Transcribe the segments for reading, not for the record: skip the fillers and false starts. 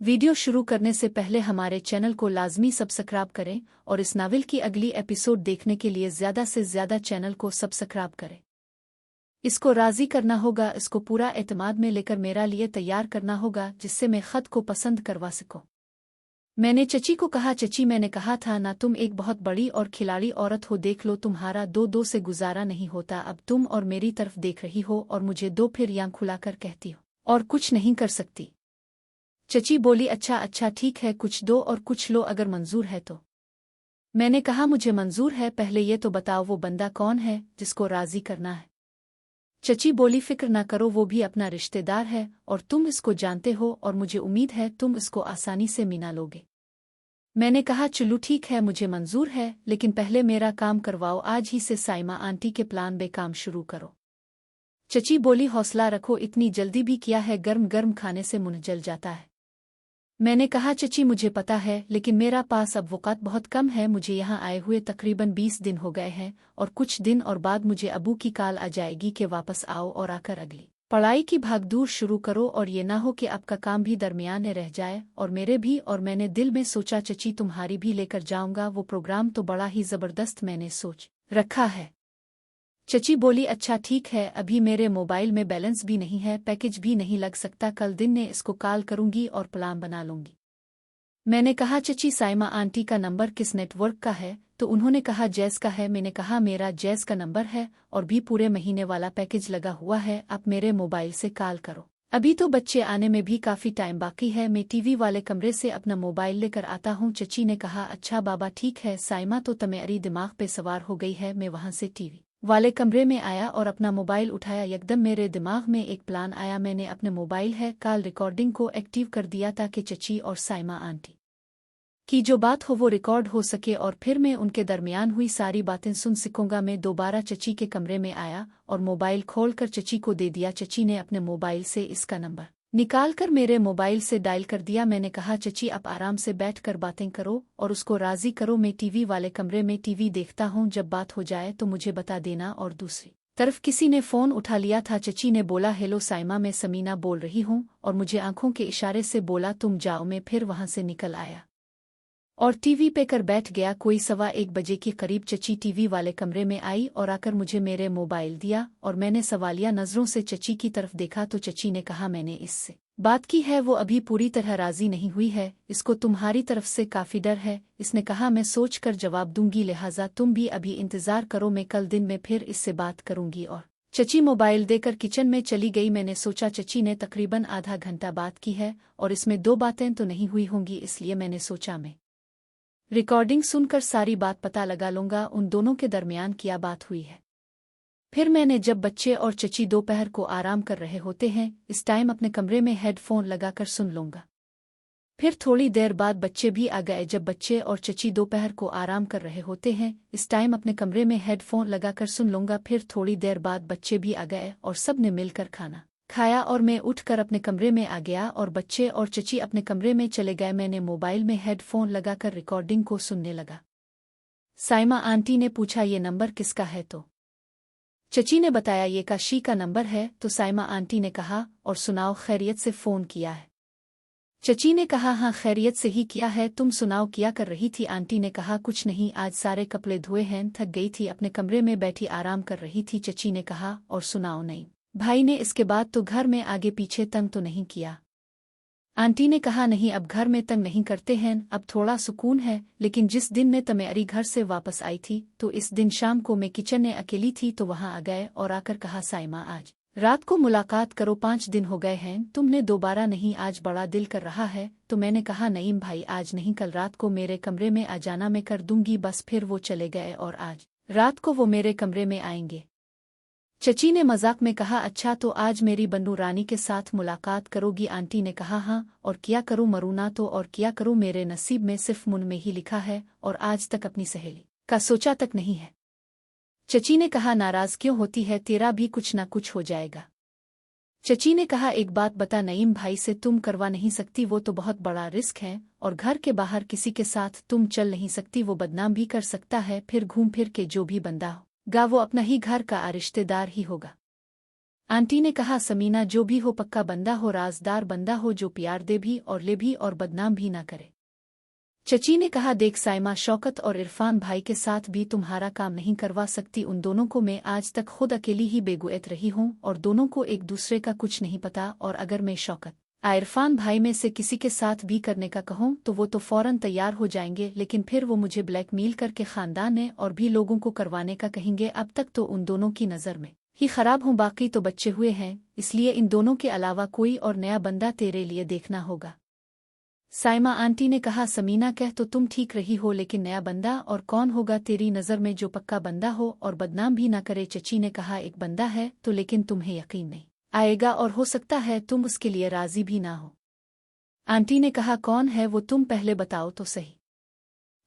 Video शुरू करने से पहले हमारे चैनल को लाजमी सब्सक्राइब करें और इस नावल की अगली एपिसोड देखने के लिए ज़्यादा से ज़्यादा चैनल को सब्सक्राइब करें। इसको राज़ी करना होगा, इसको पूरा एतमाद में लेकर मेरा लिए तैयार करना होगा जिससे मैं ख़त को पसंद करवा सकूं। मैंने चची को कहा, चची मैंने कहा था ना, तुम एक बहुत बड़ी और खिलाड़ी औरत हो, देख लो तुम्हारा दो से गुजारा नहीं होता। अब तुम और मेरी तरफ देख रही हो और मुझे दो फिर आँख खुलाकर कहती हो और कुछ नहीं कर सकती। चची बोली, अच्छा अच्छा ठीक है, कुछ दो और कुछ लो अगर मंजूर है तो। मैंने कहा मुझे मंजूर है, पहले ये तो बताओ वो बंदा कौन है जिसको राज़ी करना है। चची बोली, फिक्र ना करो, वो भी अपना रिश्तेदार है और तुम इसको जानते हो और मुझे उम्मीद है तुम इसको आसानी से मिला लोगे। मैंने कहा चलो ठीक है, मुझे मंजूर है, लेकिन पहले मेरा काम करवाओ, आज ही से साइमा आंटी के प्लान बे काम शुरू करो। चची बोली, हौसला रखो, इतनी जल्दी भी किया है, गर्म गर्म खाने से मुंह जल जाता है। मैंने कहा चची मुझे पता है, लेकिन मेरा पास अब वक़्त बहुत कम है, मुझे यहाँ आए हुए तकरीबन 20 दिन हो गए हैं और कुछ दिन और बाद मुझे अबू की कॉल आ जाएगी कि वापस आओ और आकर अगली पढ़ाई की भागदौड़ शुरू करो, और ये ना हो कि आपका काम भी दरमियान में रह जाए और मेरे भी। और मैंने दिल में सोचा चची तुम्हारी भी लेकर जाऊंगा, वो प्रोग्राम तो बड़ा ही ज़बरदस्त मैंने सोच रखा है। चची बोली, अच्छा ठीक है, अभी मेरे मोबाइल में बैलेंस भी नहीं है, पैकेज भी नहीं लग सकता, कल दिन ने इसको कॉल करूंगी और प्लान बना लूंगी। मैंने कहा चची साइमा आंटी का नंबर किस नेटवर्क का है, तो उन्होंने कहा जैस का है। मैंने कहा मेरा जैस का नंबर है और भी पूरे महीने वाला पैकेज लगा हुआ है, आप मेरे मोबाइल से कॉल करो। अभी तो बच्चे आने में भी काफ़ी टाइम बाकी है, मैं टीवी वाले कमरे से अपना मोबाइल लेकर आता हूँ। चची ने कहा, अच्छा बाबा ठीक है, साइमा तो तुम्हारी दिमाग पे सवार हो गई है। मैं वहाँ से टीवी वाले कमरे में आया और अपना मोबाइल उठाया, एकदम मेरे दिमाग में एक प्लान आया। मैंने अपने मोबाइल है कॉल रिकॉर्डिंग को एक्टिव कर दिया ताकि चची और साइमा आंटी की जो बात हो वो रिकॉर्ड हो सके और फिर मैं उनके दरमियान हुई सारी बातें सुन सकूंगा। मैं दोबारा चची के कमरे में आया और मोबाइल खोलकर चची को दे दिया। चची ने अपने मोबाइल से इसका नंबर निकालकर मेरे मोबाइल से डायल कर दिया। मैंने कहा चची आप आराम से बैठकर बातें करो और उसको राज़ी करो, मैं टीवी वाले कमरे में टीवी देखता हूँ, जब बात हो जाए तो मुझे बता देना। और दूसरी तरफ किसी ने फ़ोन उठा लिया था। चची ने बोला, हेलो साइमा, मैं समीना बोल रही हूँ, और मुझे आंखों के इशारे से बोला तुम जाओ। मैं फिर वहाँ से निकल आया और टीवी पे कर बैठ गया। कोई 1:15 बजे के करीब चची टीवी वाले कमरे में आई और आकर मुझे मेरे मोबाइल दिया और मैंने सवालिया नज़रों से चची की तरफ देखा तो चची ने कहा, मैंने इससे बात की है, वो अभी पूरी तरह राज़ी नहीं हुई है, इसको तुम्हारी तरफ से काफ़ी डर है। इसने कहा, मैं सोच कर जवाब दूंगी, लिहाजा तुम भी अभी इंतज़ार करो, मैं कल दिन में फिर इससे बात करूंगी। और चची मोबाइल देकर किचन में चली गई। मैंने सोचा चची ने तकरीबन आधा घंटा बात की है और इसमें दो बातें तो नहीं हुई होंगी, इसलिए मैंने सोचा मैं रिकॉर्डिंग सुनकर सारी बात पता लगा लूंगा उन दोनों के दरमियान क्या बात हुई है। फिर मैंने जब बच्चे और चची दोपहर को आराम कर रहे होते हैं, इस टाइम अपने कमरे में हेडफोन लगाकर सुन लूंगा। फिर थोड़ी देर बाद बच्चे भी आ गए। जब बच्चे और चची दोपहर को आराम कर रहे होते हैं, इस टाइम अपने कमरे में हेडफोन लगाकर सुन लूंगा। फिर थोड़ी देर बाद बच्चे भी आ गए और सब ने मिलकर खाना खाया और मैं उठकर अपने कमरे में आ गया और बच्चे और चची अपने कमरे में चले गए। मैंने मोबाइल में हेडफोन लगाकर रिकॉर्डिंग को सुनने लगा। साइमा आंटी ने पूछा, ये नंबर किसका है? तो चची ने बताया ये काशी का नंबर है। तो साइमा आंटी ने कहा, और सुनाओ खैरियत से फ़ोन किया है? चची ने कहा, हाँ खैरियत से ही किया है, तुम सुनाओ क्या कर रही थी? आंटी ने कहा, कुछ नहीं, आज सारे कपड़े धोए हैं, थक गई थी, अपने कमरे में बैठी आराम कर रही थी। चची ने कहा, और सुनाओ? नहीं भाई ने इसके बाद तो घर में आगे पीछे तंग तो नहीं किया? आंटी ने कहा, नहीं अब घर में तंग नहीं करते हैं, अब थोड़ा सुकून है, लेकिन जिस दिन मैं तुम्हारी घर से वापस आई थी तो इस दिन शाम को मैं किचन में अकेली थी तो वहां आ गए और आकर कहा, साइमा आज रात को मुलाकात करो, 5 दिन हो गए हैं तुमने दोबारा नहीं, आज बड़ा दिल कर रहा है। तो मैंने कहा, नईम भाई आज नहीं, कल रात को मेरे कमरे में आ जाना, मैं कर दूंगी। बस फिर वो चले गए और आज रात को वो मेरे कमरे में आएंगे। चची ने मजाक में कहा, अच्छा तो आज मेरी बन्नू रानी के साथ मुलाकात करोगी? आंटी ने कहा, हाँ, और क्या करूँ, मरूना तो और क्या करूँ, मेरे नसीब में सिर्फ मुन में ही लिखा है और आज तक अपनी सहेली का सोचा तक नहीं है। चची ने कहा, नाराज क्यों होती है, तेरा भी कुछ ना कुछ हो जाएगा। चची ने कहा, एक बात बता, नईम भाई से तुम करवा नहीं सकती, वो तो बहुत बड़ा रिस्क है और घर के बाहर किसी के साथ तुम चल नहीं सकती, वो बदनाम भी कर सकता है, फिर घूम फिर के जो भी बंदा होगा वो अपना ही घर का रिश्तेदार ही होगा। आंटी ने कहा, समीना जो भी हो पक्का बंदा हो, राजदार बंदा हो जो प्यार दे भी और ले भी और बदनाम भी ना करे। चची ने कहा, देख साइमा, शौकत और इरफान भाई के साथ भी तुम्हारा काम नहीं करवा सकती। उन दोनों को मैं आज तक खुद अकेली ही बेगुएत रही हूँ और दोनों को एक दूसरे का कुछ नहीं पता। और अगर मैं शौकत इरफान भाई में से किसी के साथ भी करने का कहूँ तो वो तो फौरन तैयार हो जाएंगे, लेकिन फिर वो मुझे ब्लैकमेल करके खानदान ने और भी लोगों को करवाने का कहेंगे। अब तक तो उन दोनों की नज़र में ही खराब हूँ, बाकी तो बच्चे हुए हैं, इसलिए इन दोनों के अलावा कोई और नया बंदा तेरे लिए देखना होगा। साइमा आंटी ने कहा, समीना कह तो तुम ठीक रही हो, लेकिन नया बंदा और कौन होगा तेरी नज़र में जो पक्का बंदा हो और बदनाम भी ना करे। चची ने कहा, एक बंदा है तो, लेकिन तुम्हें यकीन नहीं आएगा और हो सकता है तुम उसके लिए राजी भी ना हो। आंटी ने कहा, कौन है वो, तुम पहले बताओ तो सही।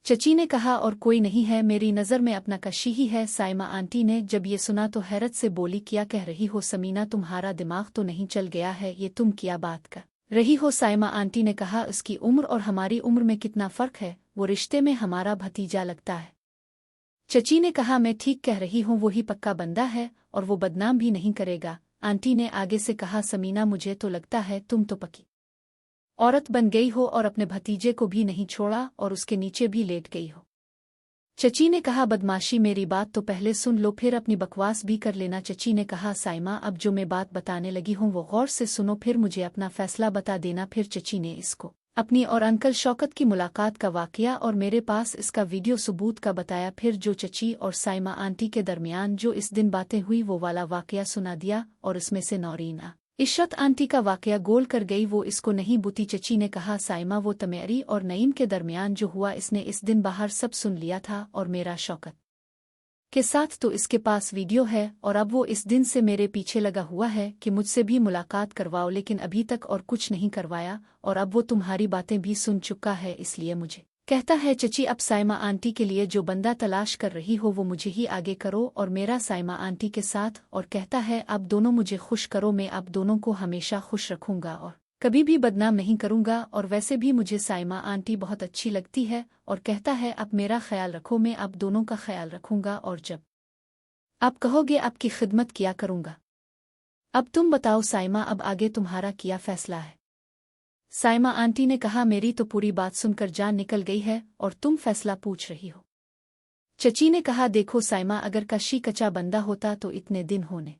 चची ने कहा, और कोई नहीं है, मेरी नज़र में अपना कशी ही है। साइमा आंटी ने जब ये सुना तो हैरत से बोली, क्या कह रही हो समीना, तुम्हारा दिमाग तो नहीं चल गया है, ये तुम क्या बात कर रही हो। साइमा आंटी ने कहा, उसकी उम्र और हमारी उम्र में कितना फ़र्क है, वो रिश्ते में हमारा भतीजा लगता है। चची ने कहा, मैं ठीक कह रही हूँ, वो ही पक्का बंदा है और वो बदनाम भी नहीं करेगा। आंटी ने आगे से कहा, समीना मुझे तो लगता है तुम तो पक्की औरत बन गई हो और अपने भतीजे को भी नहीं छोड़ा और उसके नीचे भी लेट गई हो। चची ने कहा, बदमाशी, मेरी बात तो पहले सुन लो फिर अपनी बकवास भी कर लेना। चची ने कहा, साइमा अब जो मैं बात बताने लगी हूँ वो गौर से सुनो, फिर मुझे अपना फैसला बता देना। फिर चची ने इसको अपनी और अंकल शौकत की मुलाकात का वाकया और मेरे पास इसका वीडियो सबूत का बताया। फिर जो चची और साइमा आंटी के दरमियान जो इस दिन बातें हुई वो वाला वाकया सुना दिया और इसमें से नौरीना इशरत आंटी का वाकया गोल कर गई, वो इसको नहीं बुती। चची ने कहा, साइमा वो तमेरी और नईम के दरमियान जो हुआ इसने इस दिन बाहर सब सुन लिया था और मेरा शौकत के साथ तो इसके पास वीडियो है और अब वो इस दिन से मेरे पीछे लगा हुआ है कि मुझसे भी मुलाकात करवाओ, लेकिन अभी तक और कुछ नहीं करवाया और अब वो तुम्हारी बातें भी सुन चुका है, इसलिए मुझे कहता है चची अब साइमा आंटी के लिए जो बंदा तलाश कर रही हो वो मुझे ही आगे करो और मेरा साइमा आंटी के साथ। और कहता है अब दोनों मुझे खुश करो, मैं अब दोनों को हमेशा खुश रखूंगा और कभी भी बदनाम नहीं करूंगा। और वैसे भी मुझे साइमा आंटी बहुत अच्छी लगती है। और कहता है अब मेरा ख्याल रखो, मैं अब दोनों का ख्याल रखूंगा और जब आप कहोगे आपकी खिदमत किया करूंगा। अब तुम बताओ साइमा, अब आगे तुम्हारा क्या फैसला है। साइमा आंटी ने कहा, मेरी तो पूरी बात सुनकर जान निकल गई है और तुम फैसला पूछ रही हो। चची ने कहा, देखो साइमा, अगर कशी कच्चा बंदा होता तो इतने दिन होने